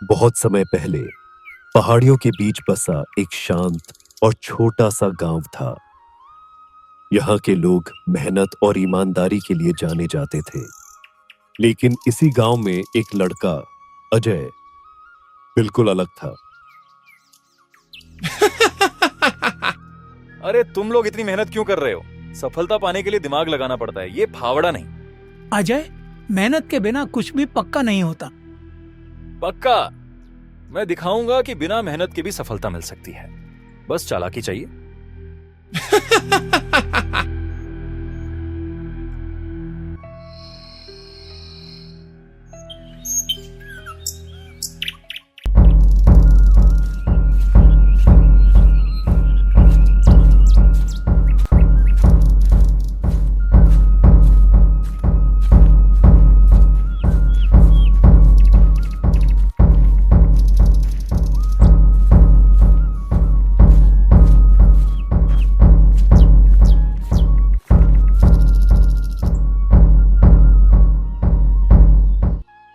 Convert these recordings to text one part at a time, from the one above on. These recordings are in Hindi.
बहुत समय पहले पहाड़ियों के बीच बसा एक शांत और छोटा सा गांव था। यहाँ के लोग मेहनत और ईमानदारी के लिए जाने जाते थे। लेकिन इसी गांव में एक लड़का अजय बिल्कुल अलग था। अरे तुम लोग इतनी मेहनत क्यों कर रहे हो? सफलता पाने के लिए दिमाग लगाना पड़ता है, ये फावड़ा नहीं। अजय, मेहनत के बिना कुछ भी पक्का नहीं होता। पक्का मैं दिखाऊंगा कि बिना मेहनत के भी सफलता मिल सकती है, बस चालाकी चाहिए।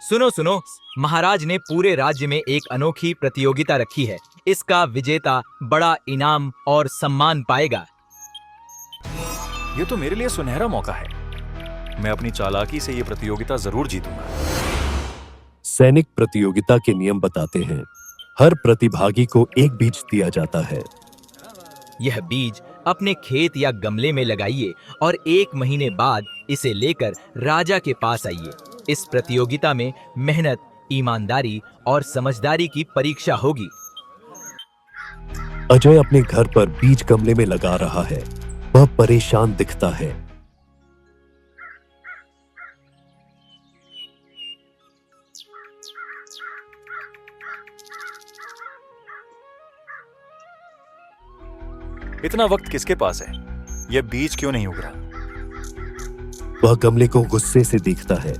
सुनो सुनो, महाराज ने पूरे राज्य में एक अनोखी प्रतियोगिता रखी है। इसका विजेता बड़ा इनाम और सम्मान पाएगा। ये तो मेरे लिए सुनहरा मौका है। मैं अपनी चालाकी से ये प्रतियोगिता जरूर जीतूंगा। सैनिक प्रतियोगिता के नियम बताते हैं। हर प्रतिभागी को एक बीज दिया जाता है। यह बीज अपने खेत या गमले में लगाइए और 1 महीने बाद इसे लेकर राजा के पास आइए। इस प्रतियोगिता में मेहनत, ईमानदारी और समझदारी की परीक्षा होगी। अजय अपने घर पर बीज गमले में लगा रहा है। वह परेशान दिखता है। इतना वक्त किसके पास है? यह बीज क्यों नहीं उग रहा? वह गमले को गुस्से से देखता है,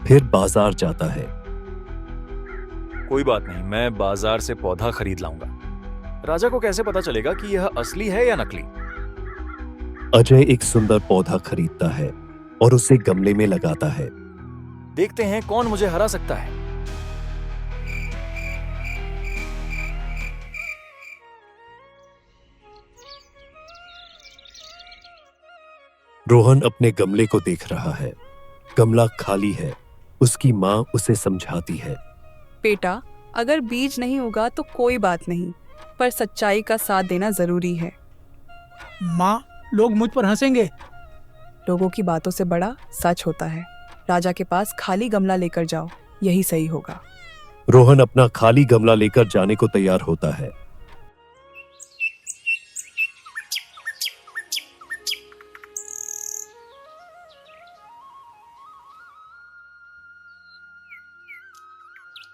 फिर बाजार जाता है। कोई बात नहीं, मैं बाजार से पौधा खरीद लाऊंगा। राजा को कैसे पता चलेगा कि यह असली है या नकली? अजय एक सुंदर पौधा खरीदता है और उसे गमले में लगाता है। देखते हैं कौन मुझे हरा सकता है। रोहन अपने गमले को देख रहा है। गमला खाली है। उसकी माँ उसे समझाती है। बेटा, अगर बीज नहीं उगा तो कोई बात नहीं, पर सच्चाई का साथ देना जरूरी है। माँ, लोग मुझ पर हंसेंगे। लोगों की बातों से बड़ा सच होता है। राजा के पास खाली गमला लेकर जाओ, यही सही होगा। रोहन अपना खाली गमला लेकर जाने को तैयार होता है।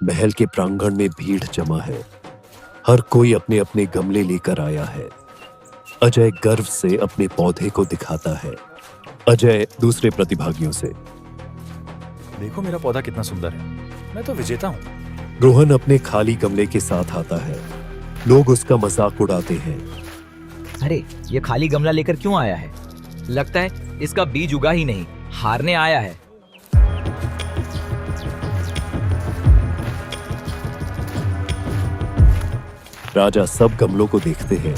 महल के प्रांगण में भीड़ जमा है। हर कोई अपने अपने गमले लेकर आया है। अजय गर्व से अपने पौधे को दिखाता है। अजय दूसरे प्रतिभागियों से, देखो मेरा पौधा कितना सुंदर है, मैं तो विजेता हूँ। रोहन अपने खाली गमले के साथ आता है। लोग उसका मजाक उड़ाते हैं। अरे, ये खाली गमला लेकर क्यों आया है? लगता है इसका बीज उगा ही नहीं, हारने आया है। राजा सब गमलों को देखते हैं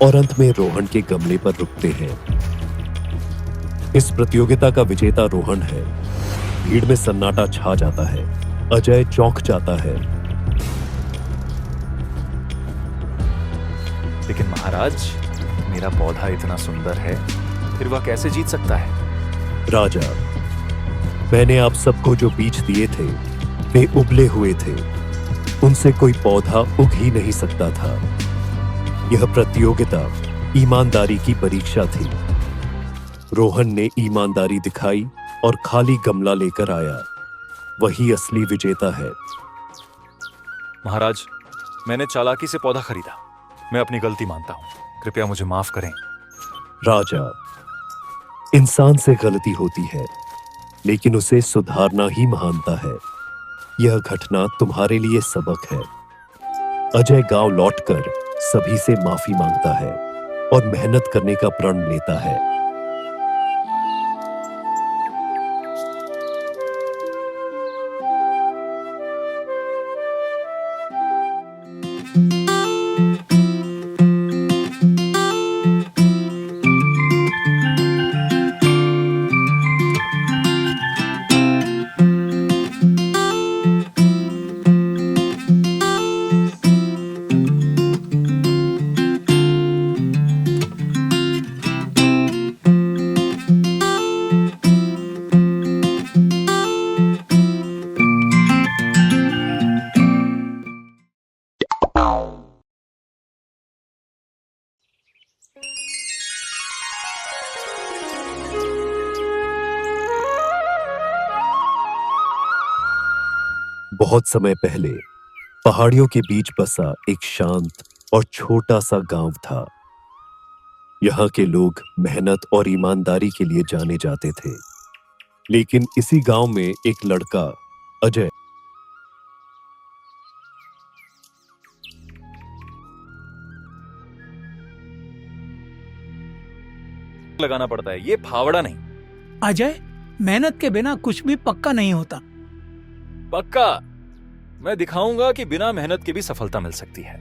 और अंत में रोहन के गमले पर रुकते हैं। इस प्रतियोगिता का विजेता रोहन है। भीड़ में सन्नाटा छा जाता है। अजय चौंक जाता है। लेकिन महाराज, मेरा पौधा इतना सुंदर है, फिर वह कैसे जीत सकता है? राजा, मैंने आप सबको जो बीज दिए थे वे उबले हुए थे। उनसे कोई पौधा उग ही नहीं सकता था। यह प्रतियोगिता ईमानदारी की परीक्षा थी। रोहन ने ईमानदारी दिखाई और खाली गमला लेकर आया। वही असली विजेता है। महाराज, मैंने चालाकी से पौधा खरीदा। मैं अपनी गलती मानता हूँ, कृपया मुझे माफ करें। राजा, इंसान से गलती होती है, लेकिन उसे सुधारना ही महानता है। यह घटना तुम्हारे लिए सबक है। अजय गांव लौटकर सभी से माफी मांगता है और मेहनत करने का प्रण लेता है। बहुत समय पहले पहाड़ियों के बीच बसा एक शांत और छोटा सा गांव था। यहाँ के लोग मेहनत और ईमानदारी के लिए जाने जाते थे। लेकिन इसी गांव में एक लड़का अजय लगाना पड़ता है, ये फावड़ा नहीं। अजय, मेहनत के बिना कुछ भी पक्का नहीं होता। पक्का मैं दिखाऊंगा कि बिना मेहनत के भी सफलता मिल सकती है,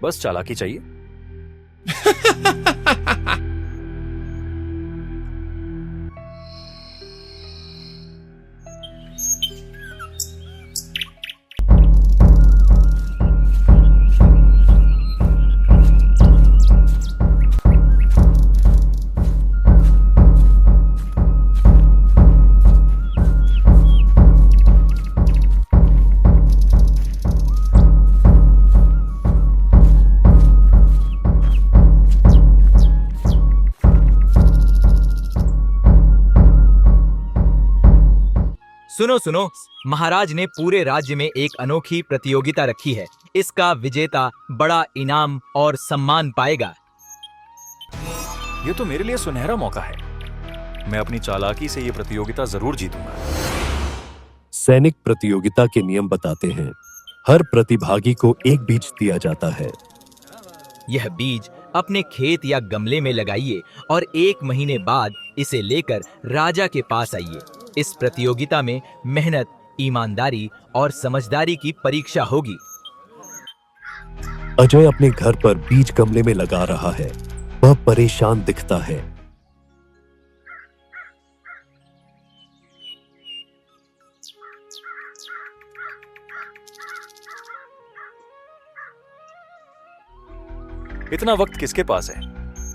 बस चालाकी चाहिए। सुनो सुनो, महाराज ने पूरे राज्य में एक अनोखी प्रतियोगिता रखी है। इसका विजेता बड़ा इनाम और सम्मान पाएगा। ये तो मेरे लिए सुनहरा मौका है। मैं अपनी चालाकी से ये प्रतियोगिता जरूर जीतूंगा। सैनिक प्रतियोगिता के नियम बताते हैं। हर प्रतिभागी को एक बीज दिया जाता है। यह बीज अपने खेत या गमले में लगाइए और 1 महीने बाद इसे लेकर राजा के पास आइए। इस प्रतियोगिता में मेहनत, ईमानदारी और समझदारी की परीक्षा होगी। अजय अपने घर पर बीज गमले में लगा रहा है। वह परेशान दिखता है। इतना वक्त किसके पास है?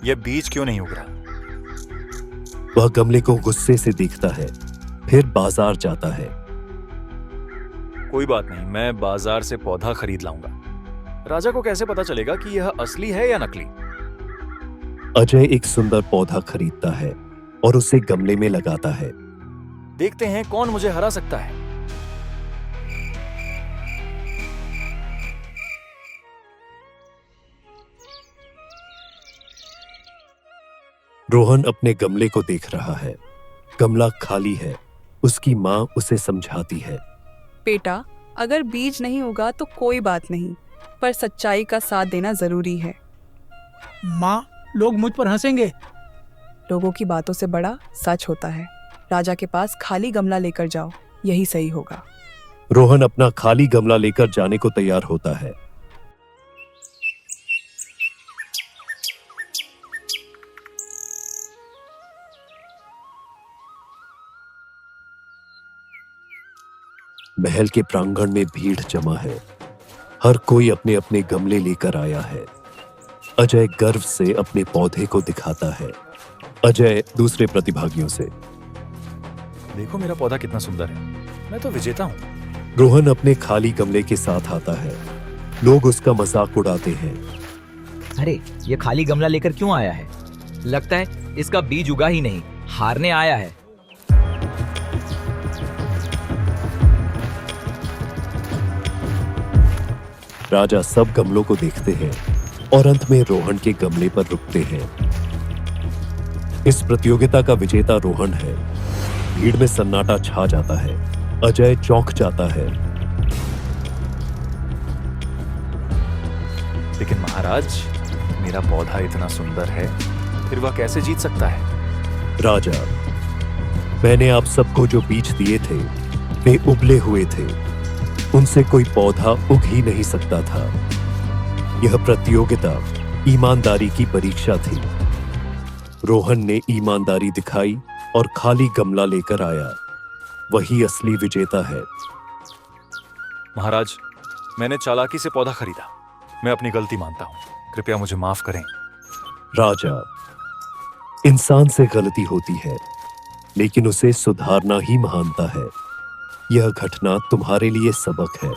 यह बीज क्यों नहीं उग रहा? वह गमले को गुस्से से देखता है, फिर बाजार जाता है। कोई बात नहीं, मैं बाजार से पौधा खरीद लाऊंगा। राजा को कैसे पता चलेगा कि यह असली है या नकली? अजय एक सुंदर पौधा खरीदता है और उसे गमले में लगाता है। देखते हैं कौन मुझे हरा सकता है। रोहन अपने गमले को देख रहा है। गमला खाली है। उसकी माँ उसे समझाती है। बेटा, अगर बीज नहीं उगा तो कोई बात नहीं, पर सच्चाई का साथ देना जरूरी है। माँ, लोग मुझ पर हंसेंगे। लोगों की बातों से बड़ा सच होता है। राजा के पास खाली गमला लेकर जाओ, यही सही होगा। रोहन अपना खाली गमला लेकर जाने को तैयार होता है। महल के प्रांगण में भीड़ जमा है। हर कोई अपने अपने गमले लेकर आया है। अजय गर्व से अपने पौधे को दिखाता है। अजय दूसरे प्रतिभागियों से, देखो मेरा पौधा कितना सुंदर है, मैं तो विजेता हूं। रोहन अपने खाली गमले के साथ आता है। लोग उसका मजाक उड़ाते हैं। अरे, ये खाली गमला लेकर क्यों आया है? लगता है इसका बीज उगा ही नहीं, हारने आया है। राजा सब गमलों को देखते हैं और अंत में रोहन के गमले पर रुकते हैं। इस प्रतियोगिता का विजेता रोहन है। भीड़ में सन्नाटा छा जाता है। अजय चौंक जाता है। लेकिन महाराज, मेरा पौधा इतना सुंदर है, फिर वह कैसे जीत सकता है? राजा, मैंने आप सबको जो बीज दिए थे वे उबले हुए थे। उनसे कोई पौधा उग ही नहीं सकता था। यह प्रतियोगिता ईमानदारी की परीक्षा थी। रोहन ने ईमानदारी दिखाई और खाली गमला लेकर आया। वही असली विजेता है। महाराज, मैंने चालाकी से पौधा खरीदा। मैं अपनी गलती मानता हूँ, कृपया मुझे माफ करें। राजा, इंसान से गलती होती है, लेकिन उसे सुधारना ही महानता है। यह घटना तुम्हारे लिए सबक है।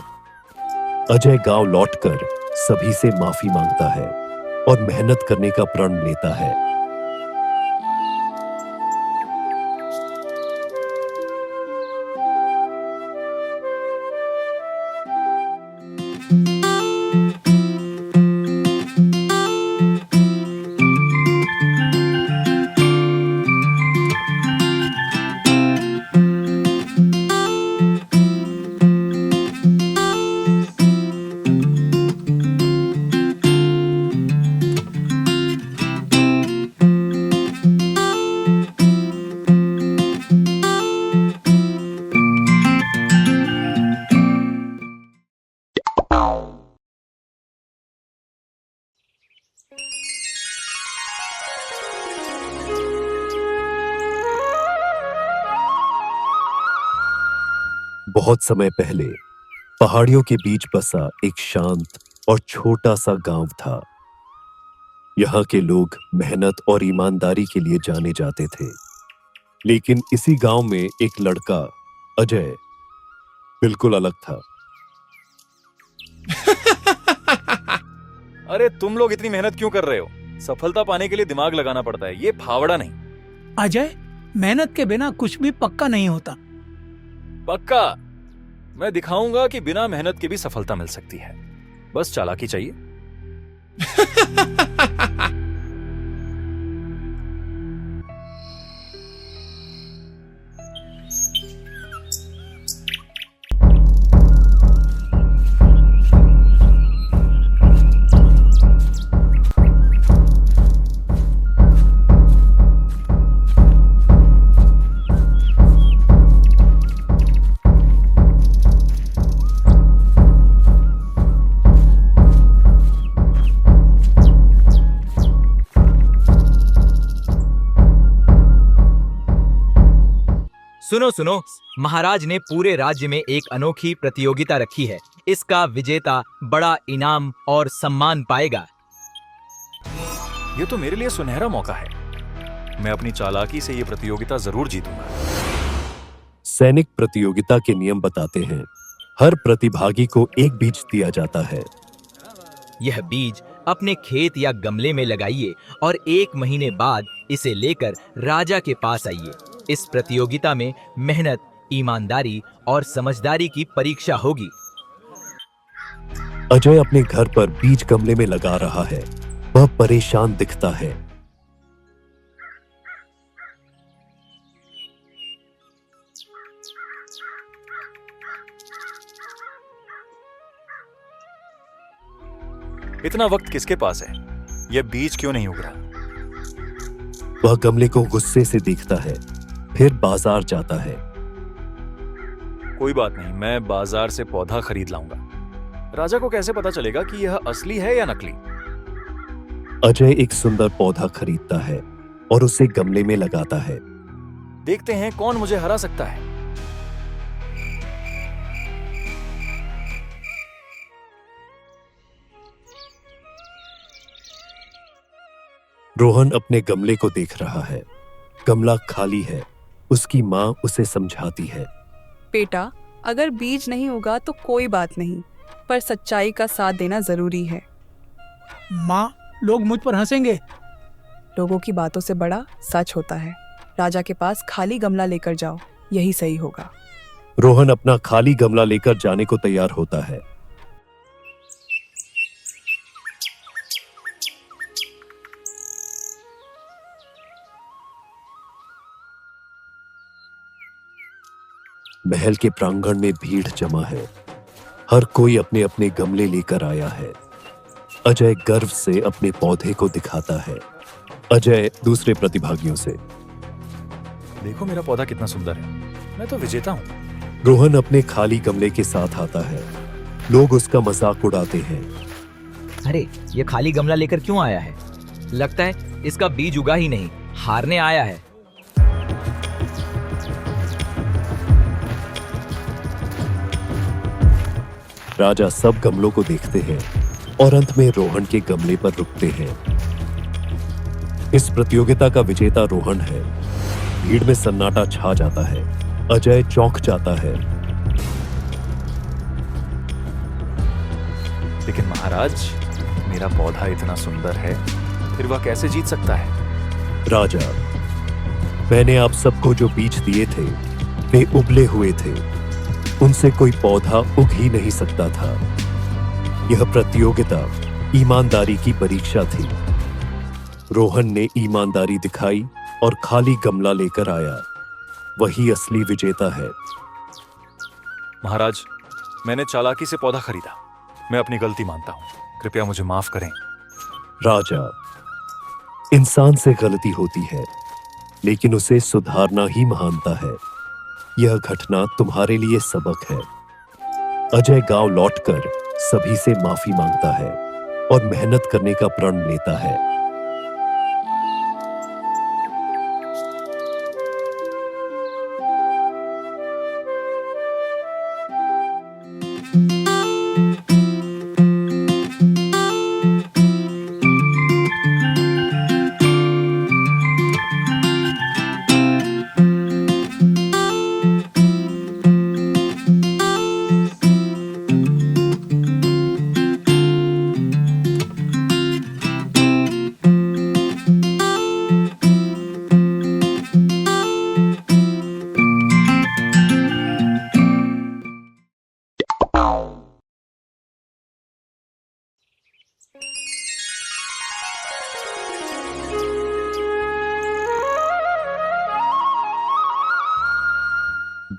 अजय गांव लौटकर सभी से माफी मांगता है और मेहनत करने का प्रण लेता है। बहुत समय पहले पहाड़ियों के बीच बसा एक शांत और छोटा सा गांव था। यहाँ के लोग मेहनत और ईमानदारी के लिए जाने जाते थे। लेकिन इसी गांव में एक लड़का, अजय, बिल्कुल अलग था। अरे तुम लोग इतनी मेहनत क्यों कर रहे हो? सफलता पाने के लिए दिमाग लगाना पड़ता है, ये फावड़ा नहीं। अजय, मेहनत के बिना कुछ भी पक्का नहीं होता। पक्का मैं दिखाऊंगा कि बिना मेहनत के भी सफलता मिल सकती है। बस चालाकी चाहिए। सुनो सुनो, महाराज ने पूरे राज्य में एक अनोखी प्रतियोगिता रखी है। इसका विजेता बड़ा इनाम और सम्मान पाएगा। ये तो मेरे लिए सुनहरा मौका है। मैं अपनी चालाकी से ये प्रतियोगिता जरूर जीतूंगा। सैनिक प्रतियोगिता के नियम बताते हैं। हर प्रतिभागी को एक बीज दिया जाता है। यह बीज अपने खेत या गमले में लगाइए और 1 महीने बाद इसे लेकर राजा के पास आइए। इस प्रतियोगिता में मेहनत, ईमानदारी और समझदारी की परीक्षा होगी। अजय अपने घर पर बीज गमले में लगा रहा है। वह परेशान दिखता है। इतना वक्त किसके पास है? यह बीज क्यों नहीं उग रहा? वह गमले को गुस्से से देखता है, फिर बाजार जाता है। कोई बात नहीं, मैं बाजार से पौधा खरीद लाऊंगा। राजा को कैसे पता चलेगा कि यह असली है या नकली? अजय एक सुंदर पौधा खरीदता है और उसे गमले में लगाता है। देखते हैं कौन मुझे हरा सकता है। रोहन अपने गमले को देख रहा है। गमला खाली है। उसकी माँ उसे समझाती है। बेटा, अगर बीज नहीं उगा तो कोई बात नहीं, पर सच्चाई का साथ देना जरूरी है। माँ, लोग मुझ पर हंसेंगे। लोगों की बातों से बड़ा सच होता है। राजा के पास खाली गमला लेकर जाओ, यही सही होगा। रोहन अपना खाली गमला लेकर जाने को तैयार होता है। महल के प्रांगण में भीड़ जमा है। हर कोई अपने अपने गमले लेकर आया है। अजय गर्व से अपने पौधे को दिखाता है। अजय दूसरे प्रतिभागियों से। देखो मेरा पौधा कितना सुंदर है, मैं तो विजेता हूँ। रोहन अपने खाली गमले के साथ आता है। लोग उसका मजाक उड़ाते हैं। अरे ये खाली गमला लेकर क्यों आया है? लगता है इसका बीज उगा ही नहीं, हारने आया है। राजा सब गमलों को देखते हैं और अंत में रोहन के गमले पर रुकते हैं। इस प्रतियोगिता का विजेता रोहन है। भीड़ में सन्नाटा छा जाता है। अजय चौंक जाता है। लेकिन महाराज, मेरा पौधा इतना सुंदर है, फिर वह कैसे जीत सकता है? राजा, मैंने आप सबको जो बीज दिए थे वे उबले हुए थे। उनसे कोई पौधा उग ही नहीं सकता था। यह प्रतियोगिता ईमानदारी की परीक्षा थी। रोहन ने ईमानदारी दिखाई और खाली गमला लेकर आया। वही असली विजेता है। महाराज, मैंने चालाकी से पौधा खरीदा। मैं अपनी गलती मानता हूँ, कृपया मुझे माफ करें। राजा, इंसान से गलती होती है, लेकिन उसे सुधारना ही महानता है। यह घटना तुम्हारे लिए सबक है। अजय गांव लौटकर सभी से माफी मांगता है और मेहनत करने का प्रण लेता है।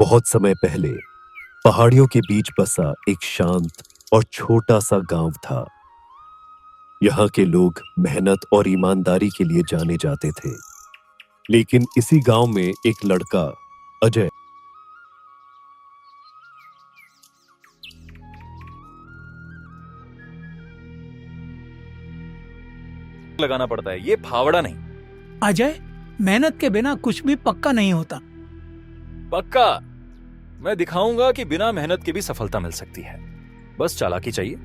बहुत समय पहले पहाड़ियों के बीच बसा एक शांत और छोटा सा गांव था। यहाँ के लोग मेहनत और ईमानदारी के लिए जाने जाते थे। लेकिन इसी गांव में एक लड़का अजय लगाना पड़ता है, ये फावड़ा नहीं। अजय, मेहनत के बिना कुछ भी पक्का नहीं होता। पक्का मैं दिखाऊंगा कि बिना मेहनत के भी सफलता मिल सकती है। बस चालाकी चाहिए।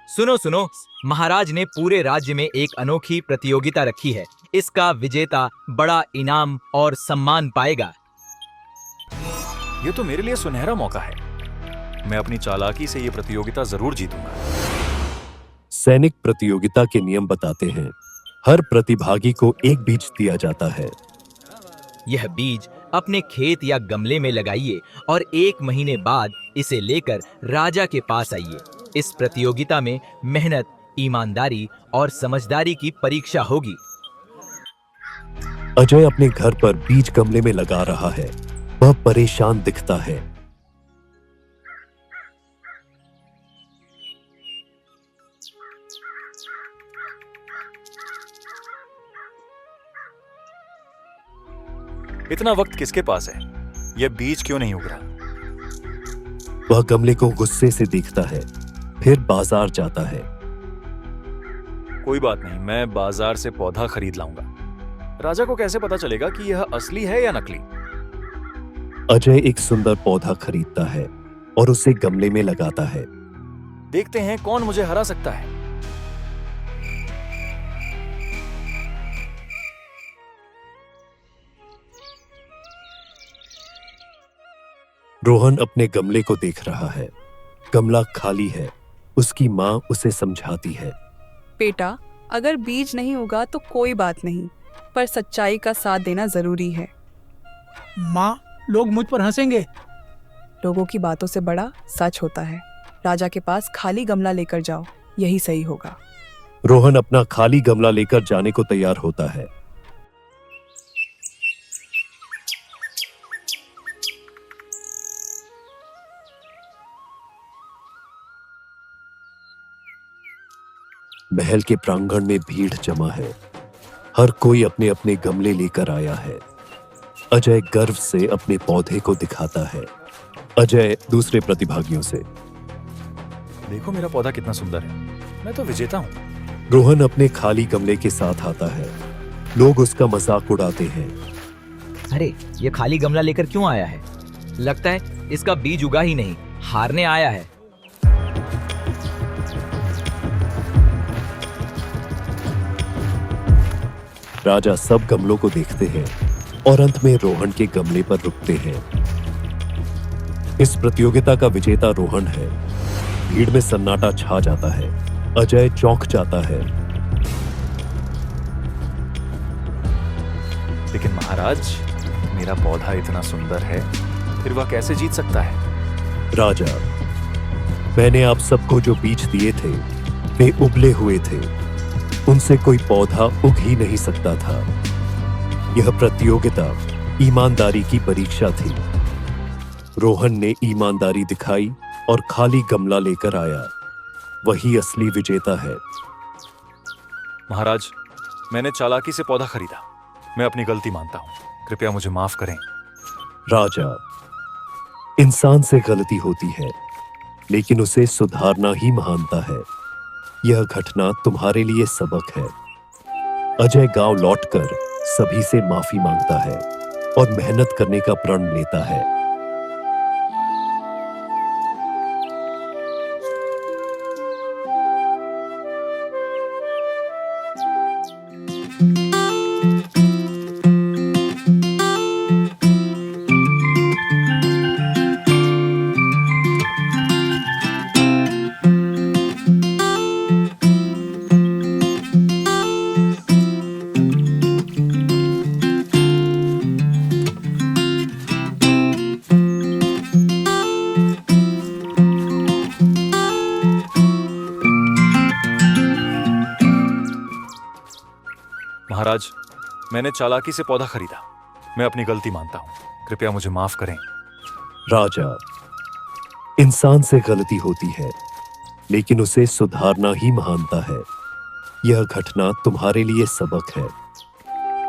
सुनो सुनो, महाराज ने पूरे राज्य में एक अनोखी प्रतियोगिता रखी है। इसका विजेता बड़ा इनाम और सम्मान पाएगा। ये तो मेरे लिए सुनहरा मौका है। मैं अपनी चालाकी से ये प्रतियोगिता जरूर जीतूंगा। सैनिक प्रतियोगिता के नियम बताते हैं। हर प्रतिभागी को एक बीज दिया जाता है। यह बीज अपने खेत या गमले में लगाइए और 1 महीने बाद इसे लेकर राजा के पास आइए। इस प्रतियोगिता में मेहनत, ईमानदारी और समझदारी की परीक्षा होगी। अजय अपने घर पर बीज गमले में लगा रहा है। वह परेशान दिखता है। इतना वक्त किसके पास है? यह बीज क्यों नहीं उग रहा? वह गमले को गुस्से से देखता है, फिर बाजार जाता है। कोई बात नहीं, मैं बाजार से पौधा खरीद लाऊंगा। राजा को कैसे पता चलेगा कि यह असली है या नकली? अजय एक सुंदर पौधा खरीदता है और उसे गमले में लगाता है। देखते हैं कौन मुझे हरा सकता है। रोहन अपने गमले को देख रहा है। गमला खाली है। उसकी माँ उसे समझाती है। बेटा, अगर बीज नहीं उगा तो कोई बात नहीं, पर सच्चाई का साथ देना जरूरी है। माँ, लोग मुझ पर हंसेंगे। लोगों की बातों से बड़ा सच होता है। राजा के पास खाली गमला लेकर जाओ, यही सही होगा। रोहन अपना खाली गमला लेकर जाने को तैयार होता है। महल के प्रांगण में भीड़ जमा है। हर कोई अपने अपने गमले लेकर आया है। अजय गर्व से अपने पौधे को दिखाता है। अजय दूसरे प्रतिभागियों से, देखो मेरा पौधा कितना सुंदर है, मैं तो विजेता हूँ। रोहन अपने खाली गमले के साथ आता है। लोग उसका मजाक उड़ाते हैं। अरे, ये खाली गमला लेकर क्यों आया है? लगता है इसका बीज उगा ही नहीं, हारने आया है। राजा सब गमलों को देखते हैं और अंत में रोहन के गमले पर रुकते हैं। इस प्रतियोगिता का विजेता रोहन है। भीड़ में सन्नाटा छा जाता है। अजय चौंक जाता है। लेकिन महाराज, मेरा पौधा इतना सुंदर है, फिर वह कैसे जीत सकता है? राजा, मैंने आप सबको जो बीज दिए थे वे उबले हुए थे। उनसे कोई पौधा उग ही नहीं सकता था। यह प्रतियोगिता ईमानदारी की परीक्षा थी। रोहन ने ईमानदारी दिखाई और खाली गमला लेकर आया। वही असली विजेता है। महाराज, मैंने चालाकी से पौधा खरीदा। मैं अपनी गलती मानता हूँ, कृपया मुझे माफ करें। राजा, इंसान से गलती होती है, लेकिन उसे सुधारना ही महानता है। यह घटना तुम्हारे लिए सबक है। अजय गांव लौटकर सभी से माफी मांगता है और मेहनत करने का प्रण लेता है। महाराज, मैंने चालाकी से पौधा खरीदा। मैं अपनी गलती मानता हूँ, कृपया मुझे माफ करें। राजा, इंसान से गलती होती है, लेकिन उसे सुधारना ही महानता है। यह घटना तुम्हारे लिए सबक है।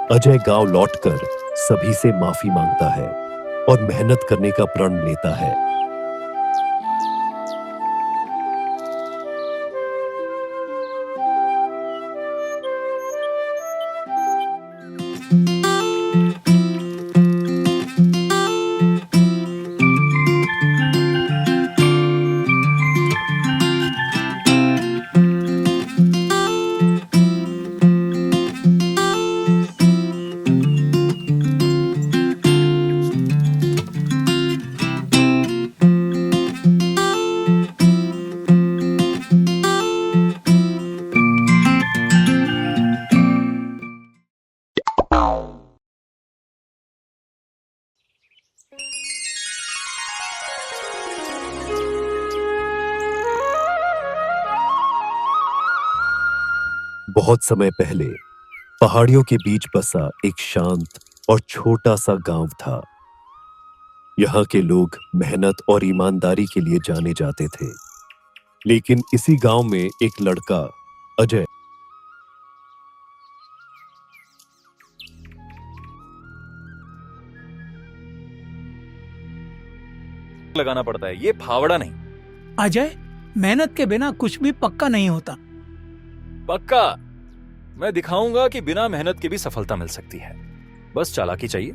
अजय गांव लौटकर सभी से माफी मांगता है और मेहनत करने का प्रण लेता है। बहुत समय पहले पहाड़ियों के बीच बसा एक शांत और छोटा सा गांव था। यहाँ के लोग मेहनत और ईमानदारी के लिए जाने जाते थे। लेकिन इसी गांव में एक लड़का अजय लगाना पड़ता है, ये फावड़ा नहीं। अजय, मेहनत के बिना कुछ भी पक्का नहीं होता। पक्का मैं दिखाऊंगा कि बिना मेहनत के भी सफलता मिल सकती है। बस चालाकी चाहिए।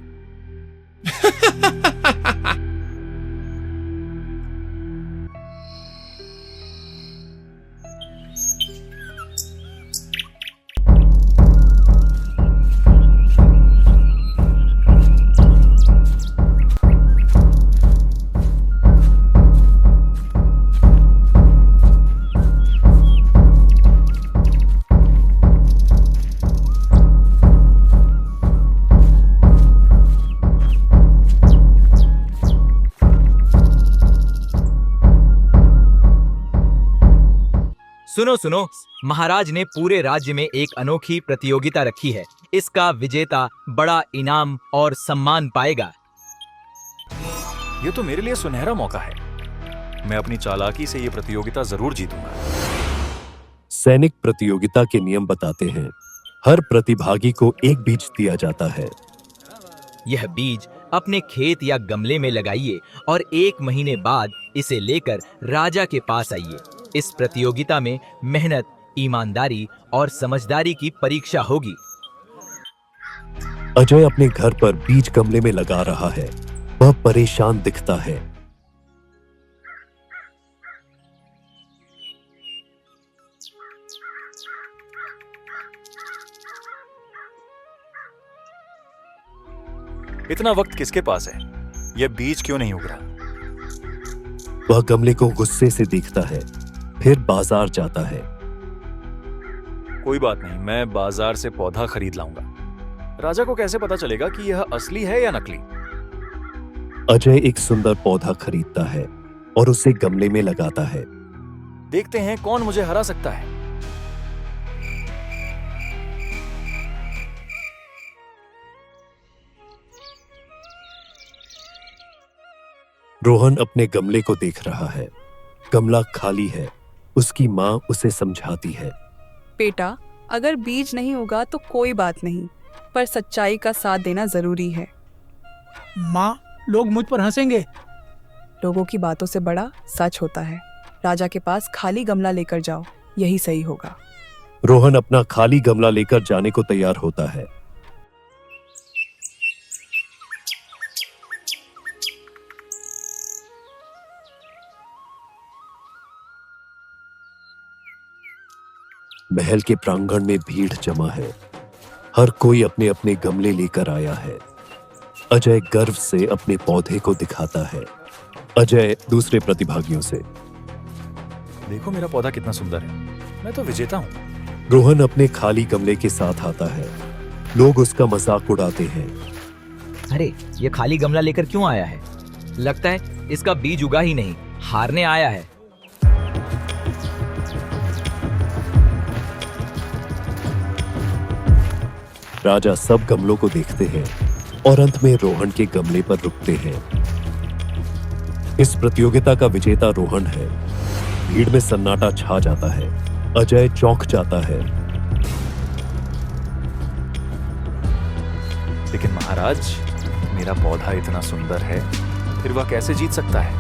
सुनो सुनो, महाराज ने पूरे राज्य में एक अनोखी प्रतियोगिता रखी है। इसका विजेता बड़ा इनाम और सम्मान पाएगा। ये तो मेरे लिए सुनहरा मौका है। मैं अपनी चालाकी से ये प्रतियोगिता जरूर जीतूंगा। सैनिक प्रतियोगिता के नियम बताते हैं। हर प्रतिभागी को एक बीज दिया जाता है। यह बीज अपने खेत या गमले में लगाइए और 1 महीने बाद इसे लेकर राजा के पास आइए। इस प्रतियोगिता में मेहनत, ईमानदारी और समझदारी की परीक्षा होगी। अजय अपने घर पर बीज गमले में लगा रहा है। वह परेशान दिखता है। इतना वक्त किसके पास है? यह बीज क्यों नहीं उग रहा? वह गमले को गुस्से से देखता है, फिर बाजार जाता है। कोई बात नहीं, मैं बाजार से पौधा खरीद लाऊंगा। राजा को कैसे पता चलेगा कि यह असली है या नकली? अजय एक सुंदर पौधा खरीदता है और उसे गमले में लगाता है। देखते हैं कौन मुझे हरा सकता है। रोहन अपने गमले को देख रहा है। गमला खाली है। उसकी माँ उसे समझाती है। बेटा, अगर बीज नहीं उगा तो कोई बात नहीं, पर सच्चाई का साथ देना जरूरी है। माँ, लोग मुझ पर हंसेंगे। लोगों की बातों से बड़ा सच होता है। राजा के पास खाली गमला लेकर जाओ, यही सही होगा। रोहन अपना खाली गमला लेकर जाने को तैयार होता है। महल के प्रांगण में भीड़ जमा है। हर कोई अपने अपने गमले लेकर आया है। अजय गर्व से अपने पौधे को दिखाता है। अजय दूसरे प्रतिभागियों से, देखो मेरा पौधा कितना सुंदर है। मैं तो विजेता हूँ। रोहन अपने खाली गमले के साथ आता है। लोग उसका मजाक उड़ाते हैं। अरे, ये खाली गमला लेकर क्यों आया है? लगता है इसका बीज उगा ही नहीं, हारने आया है। राजा सब गमलों को देखते हैं और अंत में रोहन के गमले पर रुकते हैं। इस प्रतियोगिता का विजेता रोहन है। भीड़ में सन्नाटा छा जाता है। अजय चौंक जाता है। लेकिन महाराज, मेरा पौधा इतना सुंदर है, फिर वह कैसे जीत सकता है?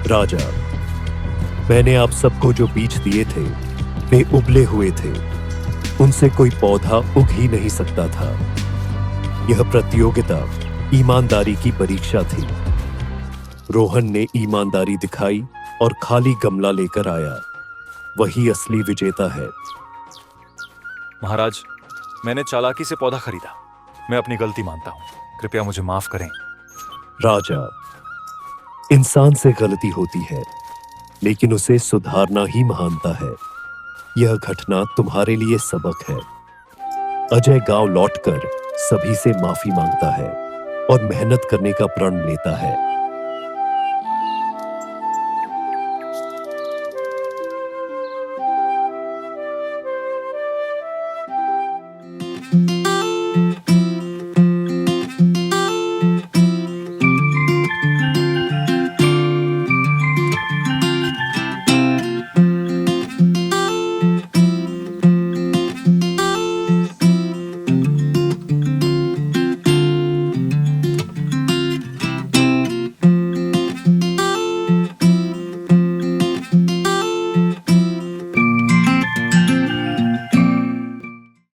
राजा, मैंने आप सबको जो बीज दिए थे वे उबले हुए थे। उनसे कोई पौधा उग ही नहीं सकता था। यह प्रतियोगिता ईमानदारी की परीक्षा थी। रोहन ने ईमानदारी दिखाई और खाली गमला लेकर आया। वही असली विजेता है। महाराज, मैंने चालाकी से पौधा खरीदा। मैं अपनी गलती मानता हूँ। कृपया मुझे माफ करें। राजा, इंसान से गलती होती है, लेकिन उसे सुधारना ही महानता है। यह घटना तुम्हारे लिए सबक है। अजय गांव लौटकर सभी से माफी मांगता है और मेहनत करने का प्रण लेता है।